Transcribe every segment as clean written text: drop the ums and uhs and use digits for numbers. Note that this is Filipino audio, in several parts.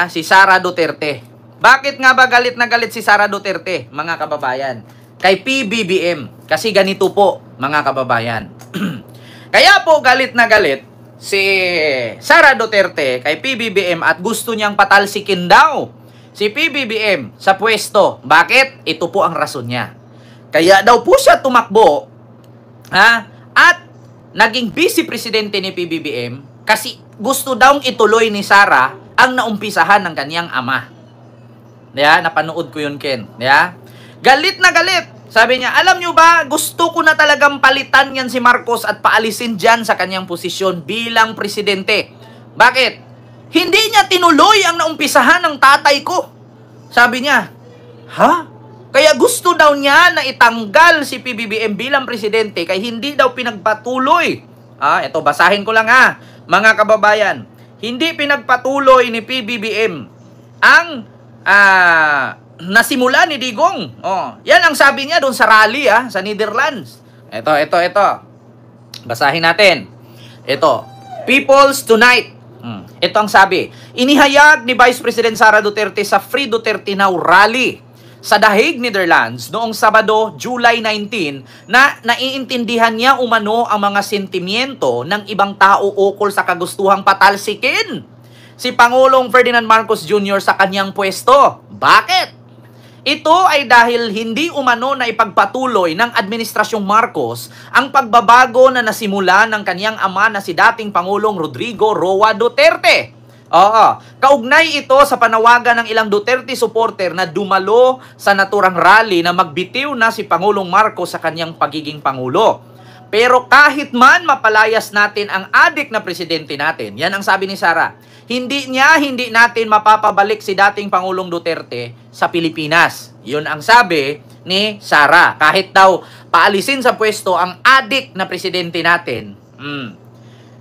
Si Sara Duterte. Bakit nga ba galit na galit si Sara Duterte, mga kababayan? Kay PBBM. Kasi ganito po, mga kababayan. Kaya po galit na galit si Sara Duterte kay PBBM at gusto niyang patalsikin daw si PBBM sa pwesto. Bakit? Ito po ang rason niya. Kaya daw po siya tumakbo at naging vice presidente ni PBBM kasi gusto daw ituloy ni Sara ang naumpisahan ng kanyang ama. Napanood ko yun, Ken. Galit na galit. Sabi niya, alam nyo ba, gusto ko na talagang palitan yan si Marcos at paalisin dyan sa kanyang posisyon bilang presidente. Bakit? Hindi niya tinuloy ang naumpisahan ng tatay ko. Sabi niya, Kaya gusto daw niya na itanggal si PBBM bilang presidente kaya hindi daw pinagpatuloy. Ito, basahin ko lang mga kababayan. Hindi pinagpatuloy ni PBBM ang nasimula ni Digong. Yan ang sabi niya doon sa rally sa Netherlands. Ito. Basahin natin. Ito, People's Tonight. Ito ang sabi. Inihayag ni Vice President Sara Duterte sa Free Duterte Now rally sa The Hague, Netherlands noong Sabado, July 19 na naiintindihan niya umano ang mga sentimiento ng ibang tao ukol sa kagustuhang patalsikin si Pangulong Ferdinand Marcos Jr. sa kanyang pwesto. Bakit? Ito ay dahil hindi umano na ipagpatuloy ng Administrasyong Marcos ang pagbabago na nasimula ng kanyang ama na si dating Pangulong Rodrigo Roa Duterte. Kaugnay ito sa panawagan ng ilang Duterte supporter na dumalo sa naturang rally na magbitiw na si Pangulong Marcos sa kanyang pagiging Pangulo. Pero kahit man mapalayas natin ang adik na presidente natin, yan ang sabi ni Sara, hindi natin mapapabalik si dating Pangulong Duterte sa Pilipinas. Yun ang sabi ni Sara. Kahit daw paalisin sa pwesto ang adik na presidente natin.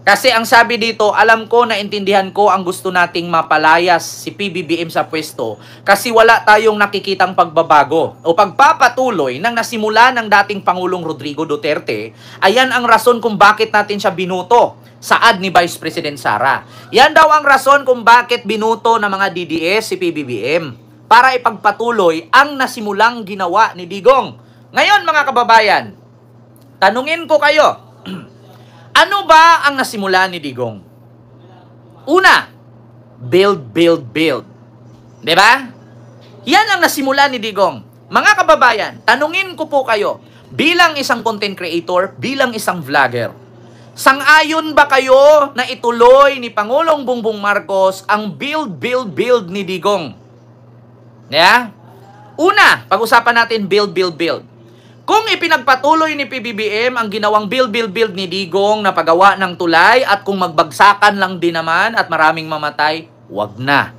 Kasi ang sabi dito, alam ko, naintindihan ko ang gusto nating mapalayas si PBBM sa pwesto kasi wala tayong nakikitang pagbabago o pagpapatuloy ng nasimula ng dating Pangulong Rodrigo Duterte. Ayan ang rason kung bakit natin siya binuto saad ni Vice President Sara. Yan daw ang rason kung bakit binuto ng mga DDS si PBBM para ipagpatuloy ang nasimulang ginawa ni Digong. Ngayon mga kababayan, tanungin ko kayo, ano ba ang nasimula ni Digong? Una, build. Diba? Yan ang nasimula ni Digong. Mga kababayan, tanungin ko po kayo, bilang isang content creator, bilang isang vlogger, sang-ayon ba kayo na ituloy ni Pangulong Bongbong Marcos ang build ni Digong? Una, pag-usapan natin build. Kung ipinagpatuloy ni PBBM ang ginawang build ni Digong na paggawa ng tulay at kung magbagsakan lang din naman at maraming mamatay, wag na.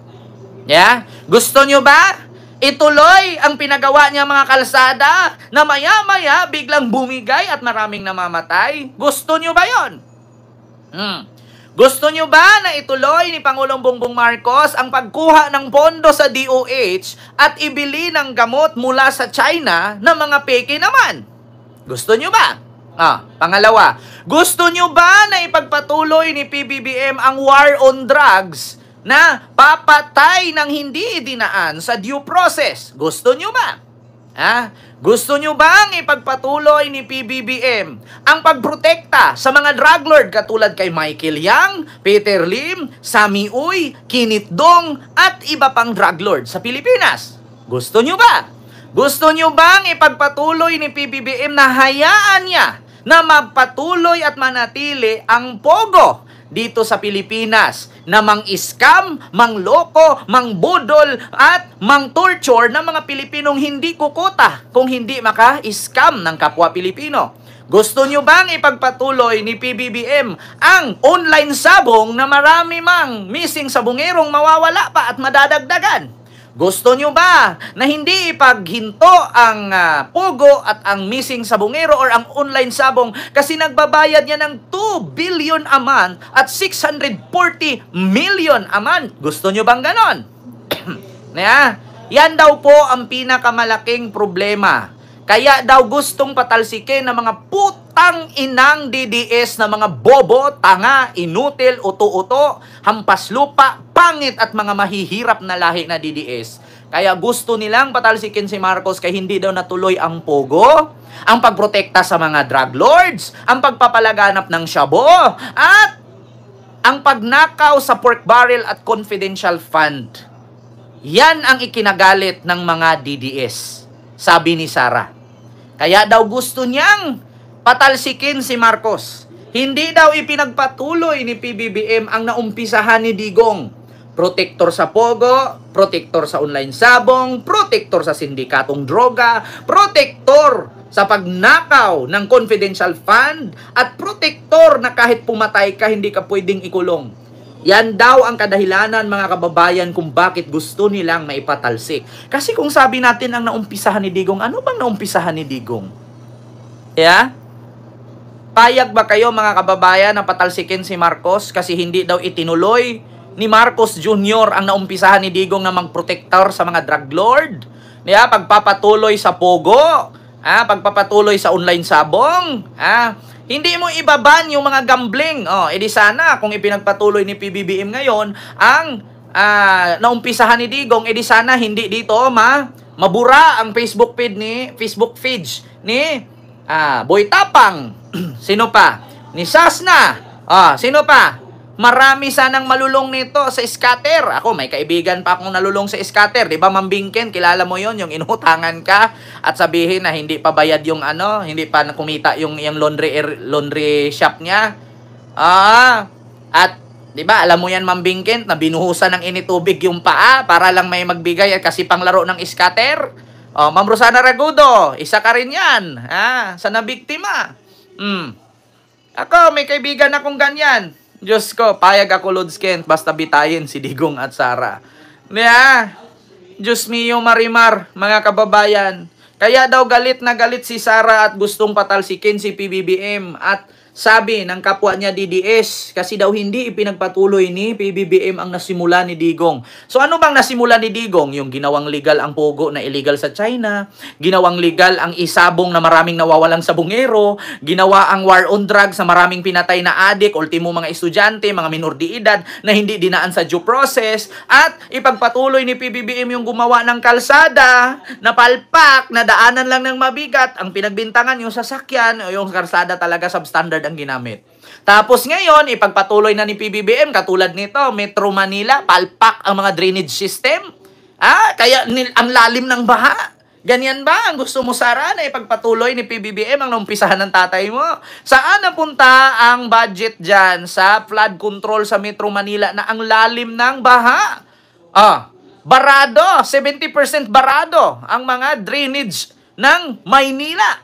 Gusto nyo ba ituloy ang pinagawa niya mga kalsada na maya-maya biglang bumigay at maraming namamatay? Gusto nyo ba yon? Gusto nyo ba na ituloy ni Pangulong Bongbong Marcos ang pagkuha ng pondo sa DOH at ibili ng gamot mula sa China na mga peke naman? Gusto nyo ba? Pangalawa, gusto nyo ba na ipagpatuloy ni PBBM ang war on drugs na papatay ng hindi dinaan sa due process? Gusto nyo ba? Gusto nyo bang ipagpatuloy ni PBBM ang pagprotekta sa mga drug lord katulad kay Michael Yang, Peter Lim, Sammy Uy, Kinit Dong at iba pang drug lord sa Pilipinas? Gusto nyo ba? Gusto nyo bang ipagpatuloy ni PBBM na hayaan niya na magpatuloy at manatili ang pogo dito sa Pilipinas na mang-scam, mang-loko, mang-budol at mang-torture ng mga Pilipinong hindi kukuta kung hindi maka-scam ng kapwa Pilipino? Gusto nyo bang ipagpatuloy ni PBBM ang online sabong na marami mang missing sabongerong mawawala pa at madadagdagan? Gusto nyo ba na hindi ipaghinto ang pugo at ang missing sabongero or ang online sabong kasi nagbabayad niya ng 2 billion a month at 640 million a month? Gusto nyo bang ganon? Yan daw po ang pinakamalaking problema. Kaya daw gustong patalsikin ng mga putang inang DDS na mga bobo, tanga, inutil, uto-uto, hampas lupa, pangit at mga mahihirap na lahi na DDS. Kaya gusto nilang patalsikin si Marcos kaya hindi daw natuloy ang pogo, ang pagprotekta sa mga drug lords, ang pagpapalaganap ng shabu, at ang pagnakaw sa pork barrel at confidential fund. Yan ang ikinagalit ng mga DDS, sabi ni Sara. Kaya daw gusto niyang patalsikin si Marcos. Hindi daw ipinagpatuloy ni PBBM ang naumpisahan ni Digong. Protektor sa pogo, protektor sa online sabong, protektor sa sindikatong droga, protektor sa pagnakaw ng confidential fund, at protektor na kahit pumatay ka, hindi ka pwedeng ikulong. Yan daw ang kadahilanan, mga kababayan, kung bakit gusto nilang maipatalsik. Kasi kung sabi natin ang naumpisahan ni Digong, ano bang naumpisahan ni Digong? Yeah? Payag ba kayo, mga kababayan, na patalsikin si Marcos kasi hindi daw itinuloy ni Marcos Jr. ang naumpisahan ni Digong na magprotektor sa mga drug lord? Yeah? Pagpapatuloy sa pogo, pagpapatuloy sa online sabong, hindi mo ibaban yung mga gambling. Edi sana kung ipinagpatuloy ni PBBM ngayon ang naumpisahan ni Digong, edi sana hindi dito mabura ang Facebook feed ni Boy Tapang. Sino pa? Ni Sasna. Sino pa? Marami sanang malulong nito sa scatter. Ako, may kaibigan pa akong nalulong sa scatter. Di ba, Ma'am Bingken? Kilala mo yon, yung inutangan ka at sabihin na hindi pa bayad yung hindi pa kumita yung laundry shop niya. At, di ba, alam mo yan, Ma'am Bingken, na binuhusan ng initubig yung paa para lang may magbigay at kasi panglaro ng scatter. Ma'am Rosana Ragudo, isa ka rin yan. Sa nabiktima. Ako, may kaibigan akong ganyan. Diyos ko, payag ako, Lods Kent, basta bitayin si Digong at Sara. Diyos mio Marimar, mga kababayan. Kaya daw galit na galit si Sara at gustong patalsikin si PBBM. At sabi ng kapwa niya DDS, kasi daw hindi ipinagpatuloy ni PBBM ang nasimula ni Digong. So ano bang nasimula ni Digong? Yung ginawang legal ang pogo na illegal sa China, ginawang legal ang isabong na maraming nawawalang sabungero, ginawa ang war on drugs na maraming pinatay na adik, ultimo mga estudyante, mga minor de edad na hindi dinaan sa due process, at ipagpatuloy ni PBBM yung gumawa ng kalsada na palpak, na daanan lang ng mabigat, ang pinagbintangan yung sasakyan, o yung kalsada talaga substandard ang ginamit. Tapos ngayon, ipagpatuloy na ni PBBM, katulad nito, Metro Manila, palpak ang mga drainage system. Kaya ang lalim ng baha. Ganyan ba ang gusto mo, Sara, na ipagpatuloy ni PBBM ang naumpisahan ng tatay mo? Saan napunta ang budget dyan sa flood control sa Metro Manila na ang lalim ng baha? Barado, 70% barado ang mga drainage ng Maynila.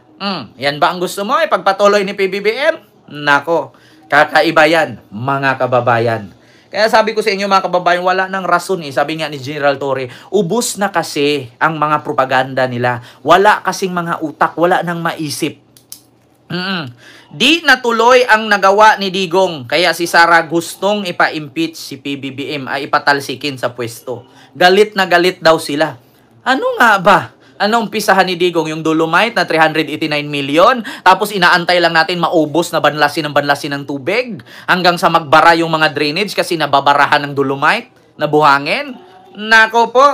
Yan ba ang gusto mo, ipagpatuloy ni PBBM? Nako, kakaiba yan, mga kababayan. Kaya sabi ko sa inyo, mga kababayan, wala nang rason Sabi nga ni General Torre, ubos na kasi ang mga propaganda nila. Wala kasing mga utak, wala nang maisip. Di natuloy ang nagawa ni Digong. Kaya si Sara gustong ipa-impeach si PBBM, ay ipatalsikin sa pwesto. Galit na galit daw sila. Ano nga ba? Ano umpisahan ni Digong? Yung Dolomite na 389 million. Tapos inaantay lang natin maubos na banlasin ng tubig hanggang sa magbara yung mga drainage kasi nababarahan ng Dolomite na buhangin. Nako po,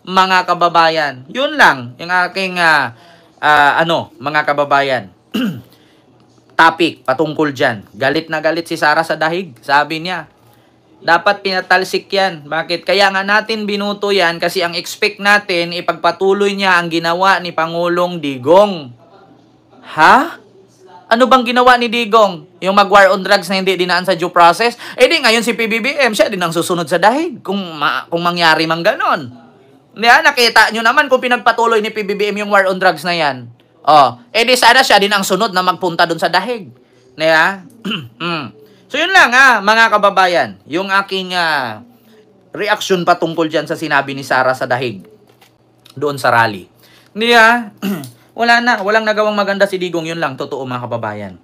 mga kababayan. Yun lang yung aking mga kababayan. Topic patungkol dyan. Galit na galit si Sara sa dahig. Sabi niya, dapat pinatalsik yan. Bakit? Kaya nga natin binuto yan kasi ang expect natin, ipagpatuloy niya ang ginawa ni Pangulong Digong. Ano bang ginawa ni Digong? Yung mag-war on drugs na hindi dinaan sa due process? Di ngayon si PBBM, siya din ang susunod sa dahig kung mangyari mang ganon. Nakita nyo naman kung pinagpatuloy ni PBBM yung war on drugs na yan. Di sana siya din ang sunod na magpunta dun sa dahig. So yun lang mga kababayan, yung aking reaction patungkol dyan sa sinabi ni Sara sa dahig doon sa rally. Walang nagawang maganda si Digong, yun lang, totoo mga kababayan.